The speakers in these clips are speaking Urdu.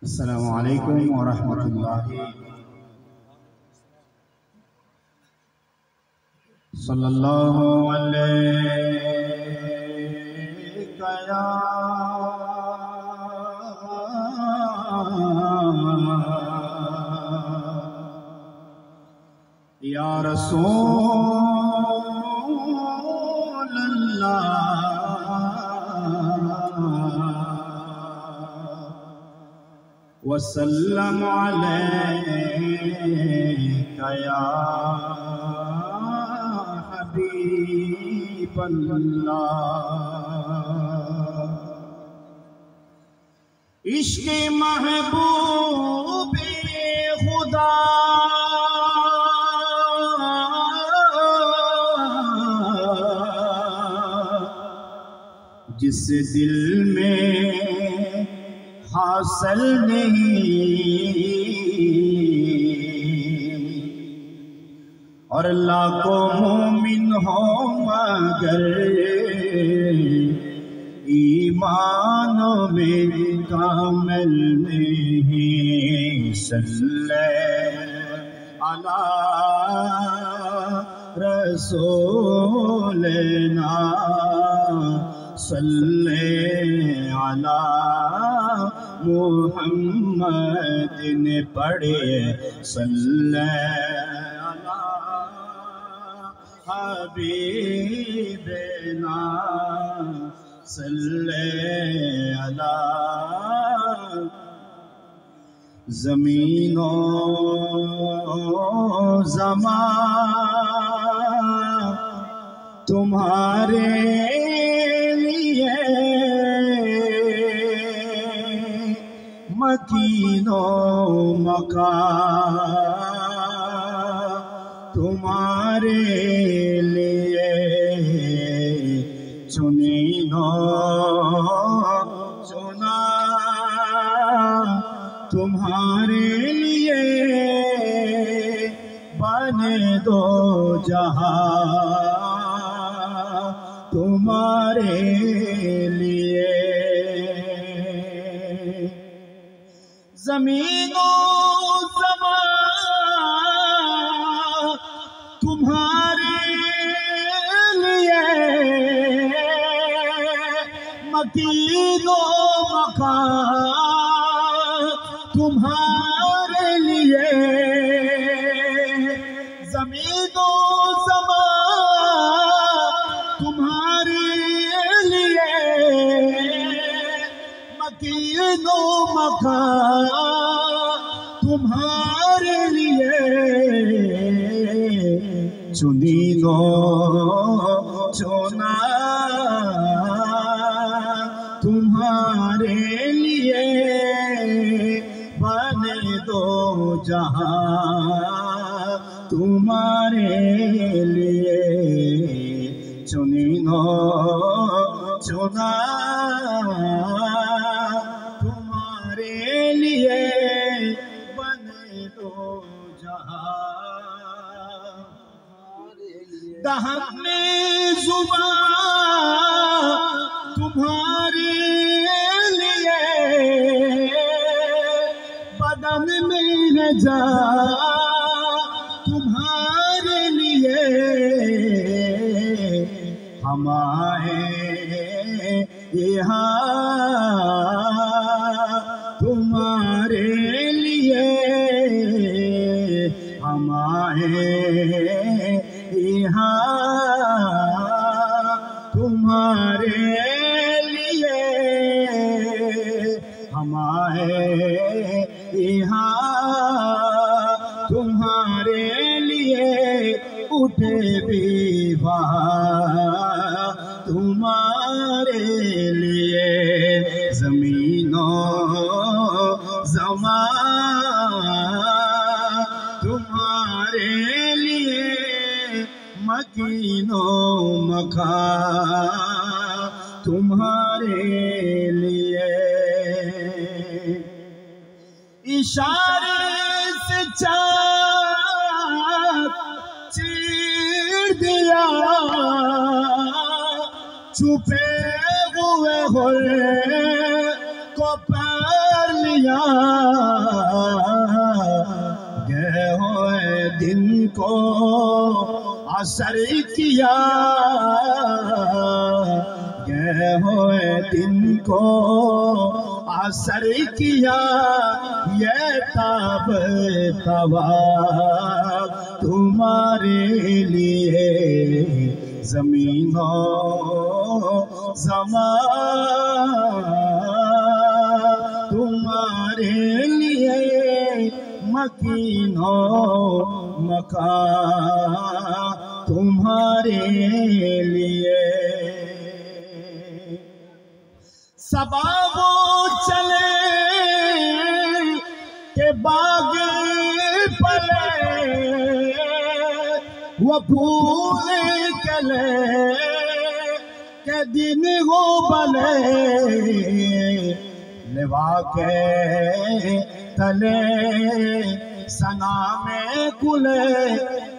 السلام علیکم ورحمۃ اللہ صلی اللہ علیہ یا رسول اللہ وسلم علیک یا حبیب اللہ عشق محبوب خدا جس دل میں حاصل نہیں اور لاکھوں مومن ہو مگر ایمان میں کامل نہیں صلی علی رسولنا صلی علی محمد نے پڑھے صلی علی حبیبنا صلی علی زمین و زمان تمہارے لیے مکین و مکان تمہارے لیے چنین و چنا تمہارے لیے بنے دو جہاں تمہارے لیے زمین و زمان تمہارے لیے مکین و مکان تمہارے لیے زمین و زمان تمہارے لیے مکین و مکان تمہارے لیے چنین و چنا تمہارے لیے بنے دو جہاں تمہارے لیے چنین و چنا تمہارے لیے بنے دو جہاں دہن میں زبان تمہارے لیے بدن میں جان تمہارے لیے ہم آئے یہاں تمہارے لیے ہم آئے یہاں تمہارے لیے ہم آئے یہاں تمہارے لیے اٹھے بھی وہاں تمہارے لیے زمین و زمان تمہارے لیے مکین و مکان تمہارے لیے اشارے سے چاند چیر دیا چھپے ہوئے کو پیر لیا کیا گئے ہوئے دن کو اثر کیا گئے ہوئے دن کو اثر کیا یہ تاب توا تمہارے لیے زمین و زمان تمہارے لیے مکین و مکان تمہارے لیے صبا وہ چلے کہ باغ پلے وہ پھول کلے کہ دن ہو بلے لوا کے تلے ثنا میں کلے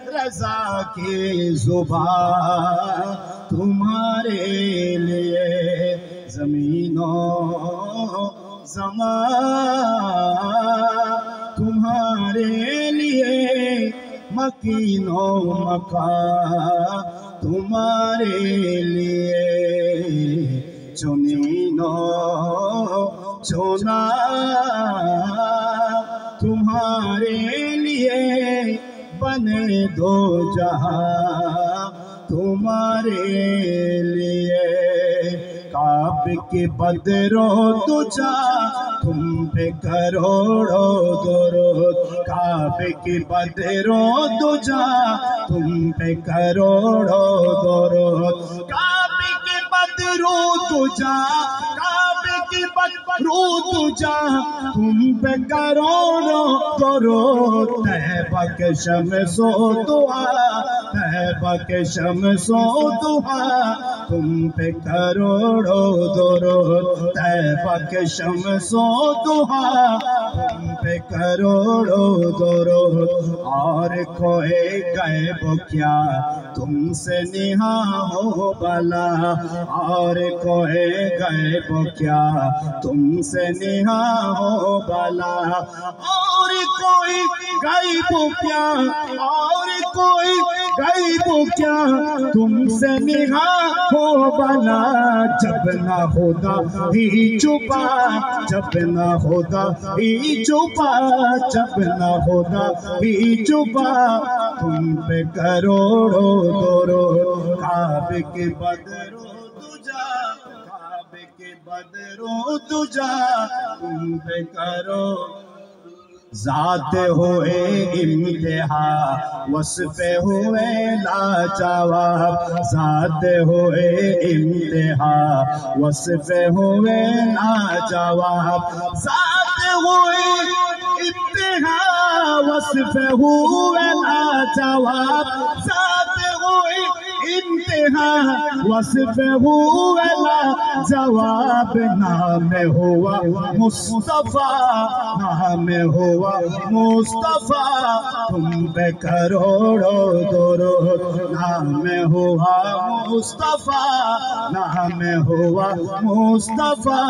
رضا کی زبان تمہارے لیے زمین و زمان تمہارے لیے مکین و مکان تمہارے لیے چنین و چنا تمہارے لیے بنے دو جہاں تمہارے لیے کعبے کے بدرو تجھا تم پہ کروڑوں درود کعبے کے بدرو تجھا تم پہ کروڑوں درود کعبے کے بدرو تجھا کعبے کے بدرو تجھا تم پہ کروڑوں درود طیبہ کے شمس و دعا طیبہ کے شمس و دعا تم پہ کروڑوں درود طیبہ کے شمس و دعا تم پہ کروڑوں درود اور کوئی غیب کیا تم سے نہا ہو بلا اور کوئی غیب کیا تم سے نہا ہو بلا اور کوئی غیب کیا اور کوئی غیب کیا تم سے نہا ہو بلا جب نہ خدا ہی چھپا جب نہ خدا ہی چھپا جب نہ خدا ہی چھپا تم پہ کروڑوں درود کعبے کے بدرو تجھا کعبے کے بدرو تجھا تم پہ کرو ذات ہوئے انتہا وصف ہوئے لاجواب ذات ہوئے انتہا وصف ہوئے لاجواب ذات ہوئے انتہا وصف ہوئے لاجواب ذات ہوئے انتہا وصف ہوئے لاجواب نام ہوا مصطفیٰ نام ہوا مصطفیٰ تم پہ کروڑوں درود نام ہوا مصطفیٰ نام ہوا مصطفیٰ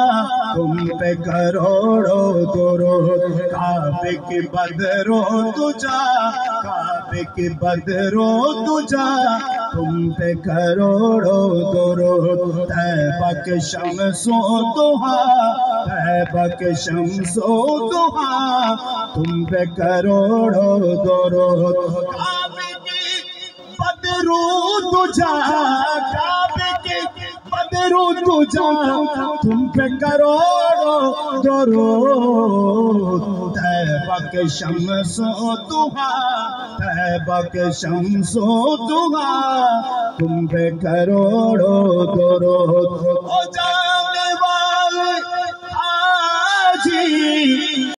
تم پہ کروڑوں درود کعبے کے بدرو تجھا کعبے کے بدرو تجھا تم پہ کروڑوں درود طیبہ کے شمس و دعا طیبہ کے شمس و دعا تم پہ کروڑوں درود کعبے کے بدرو تجھا کعبے کے بدرو تجھا تم پہ کروڑوں درود طیبہ کے شمس و دعا طیبہ کے شمس و دعا تم پہ کروڑوں درود